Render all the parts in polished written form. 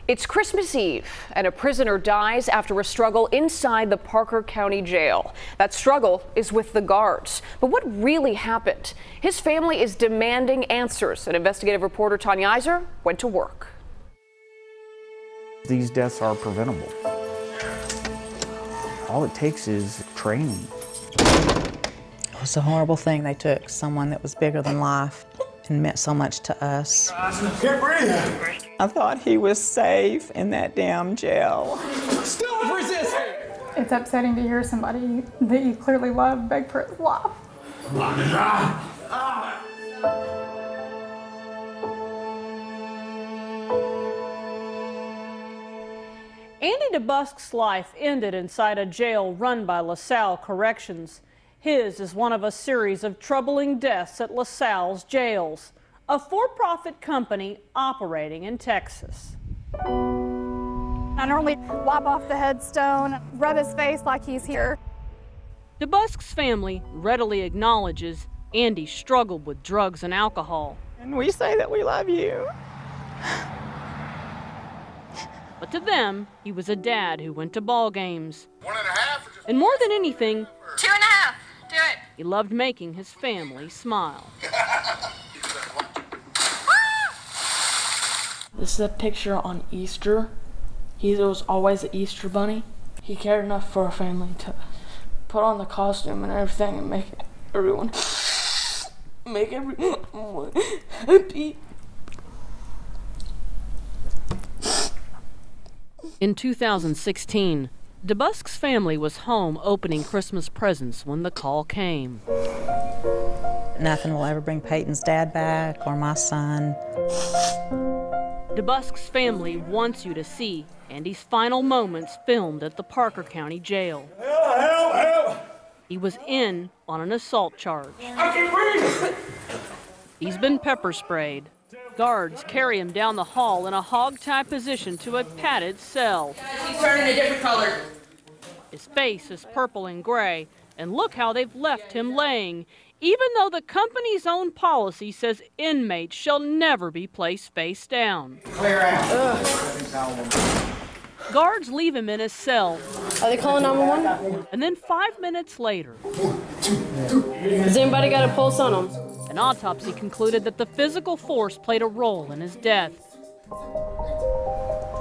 It's Christmas Eve, and a prisoner dies after a struggle inside the Parker County Jail. That struggle is with the guards. But what really happened? His family is demanding answers, and investigative reporter Tanya Iser went to work. These deaths are preventable. All it takes is training. It was a horrible thing. They took someone that was bigger than life and meant so much to us. Can't breathe. I thought he was safe in that damn jail. Still resisting. It's upsetting to hear somebody that you clearly love beg for his life. Andy DeBusk's life ended inside a jail run by LaSalle Corrections. His is one of a series of troubling deaths at LaSalle's jails, a for-profit company operating in Texas. I normally wipe off the headstone, rub his face like he's here. DeBusk's family readily acknowledges Andy struggled with drugs and alcohol. And we say that we love you. But to them, he was a dad who went to ball games. 1.5? And more than anything, 2.5. Do it. he loved making his family smile. This is a picture on Easter. He was always an Easter bunny. He cared enough for our family to put on the costume and everything and make everyone happy. In 2016, DeBusk's family was home opening Christmas presents when the call came. Nothing will ever bring Peyton's dad back or my son. DeBusk's family wants you to see Andy's final moments filmed at the Parker County Jail. Help! He was in on an assault charge. I can't breathe! He's been pepper sprayed. Guards carry him down the hall in a hog-tie position to a padded cell. He's turning a different color. His face is purple and gray, and look how they've left him laying, even though the company's own policy says inmates shall never be placed face down. Clear out. Guards leave him in his cell. Are they calling 911? And then 5 minutes later, Has anybody got a pulse on him? an autopsy concluded that the physical force played a role in his death.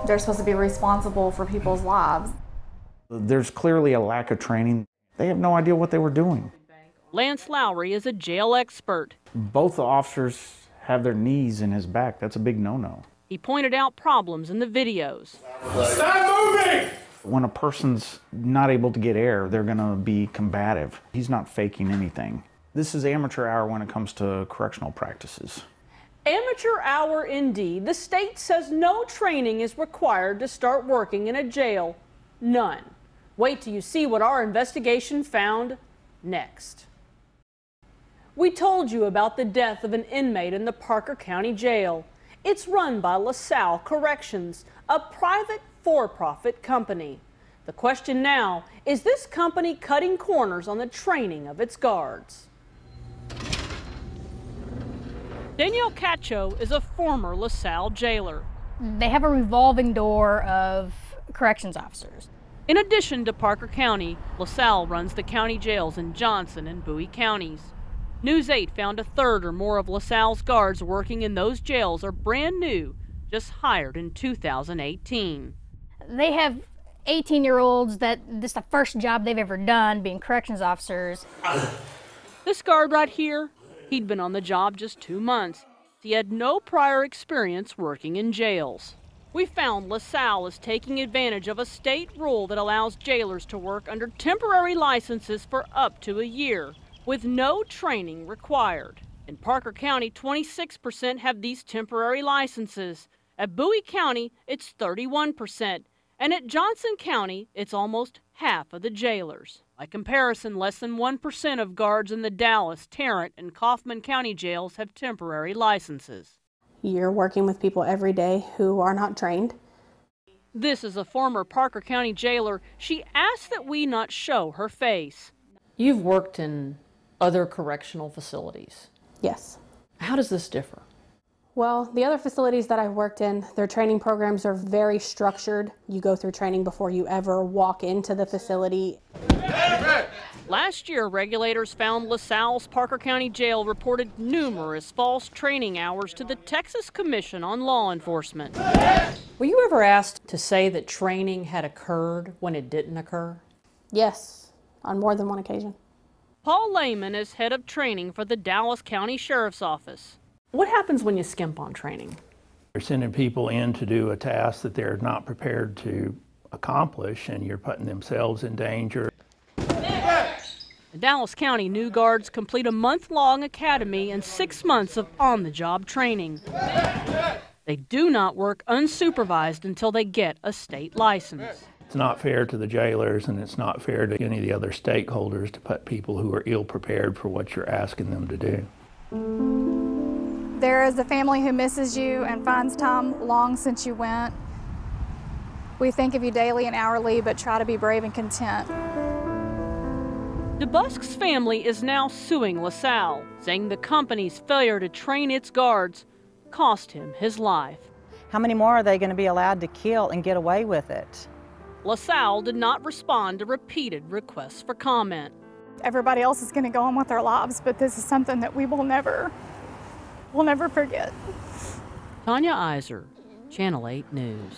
They're supposed to be responsible for people's lives. There's clearly a lack of training. They have no idea what they were doing. Lance Lowry is a jail expert. Both the officers have their knees in his back. That's a big no-no. He pointed out problems in the videos. Stop moving! When a person's not able to get air, they're going to be combative. He's not faking anything. This is amateur hour when it comes to correctional practices. Amateur hour indeed. The state says no training is required to start working in a jail. None. Wait till you see what our investigation found next. We told you about the death of an inmate in the Parker County Jail. It's run by LaSalle Corrections, a private for-profit company. The question now, is this company cutting corners on the training of its guards? Danielle Cacho is a former LaSalle jailer. They have a revolving door of corrections officers. In addition to Parker County, LaSalle runs the county jails in Johnson and Bowie counties. News 8 found a third or more of LaSalle's guards working in those jails are brand new, just hired in 2018. They have 18-year-olds that this is the first job they've ever done being corrections officers. This guard right here, he'd been on the job just 2 months. He had no prior experience working in jails. We found LaSalle is taking advantage of a state rule that allows jailers to work under temporary licenses for up to a year, with no training required. In Parker County, 26% have these temporary licenses. At Bowie County, it's 31%. And at Johnson County, it's almost half of the jailers. By comparison, less than 1% of guards in the Dallas, Tarrant, and Kaufman County jails have temporary licenses. You're working with people every day who are not trained. This is a former Parker County jailer. She asked that we not show her face. You've worked in other correctional facilities. Yes. How does this differ? Well, the other facilities that I've worked in, their training programs are very structured. You go through training before you ever walk into the facility. Last year, regulators found LaSalle's Parker County Jail reported numerous false training hours to the Texas Commission on Law Enforcement. Were you ever asked to say that training had occurred when it didn't occur? Yes, on more than one occasion. Paul Lehman is head of training for the Dallas County Sheriff's Office. What happens when you skimp on training? You're sending people in to do a task that they're not prepared to accomplish, and you're putting themselves in danger. The Dallas County New Guards complete a month-long academy and 6 months of on-the-job training. They do not work unsupervised until they get a state license. It's not fair to the jailers, and it's not fair to any of the other stakeholders to put people who are ill-prepared for what you're asking them to do. There is a family who misses you and finds time long since you went. We think of you daily and hourly, but try to be brave and content. DeBusk's family is now suing LaSalle, saying the company's failure to train its guards cost him his life. How many more are they going to be allowed to kill and get away with it? LaSalle did not respond to repeated requests for comment. Everybody else is going to go on with their lives, but this is something that we'll never forget. Tanya Iser, Channel 8 News.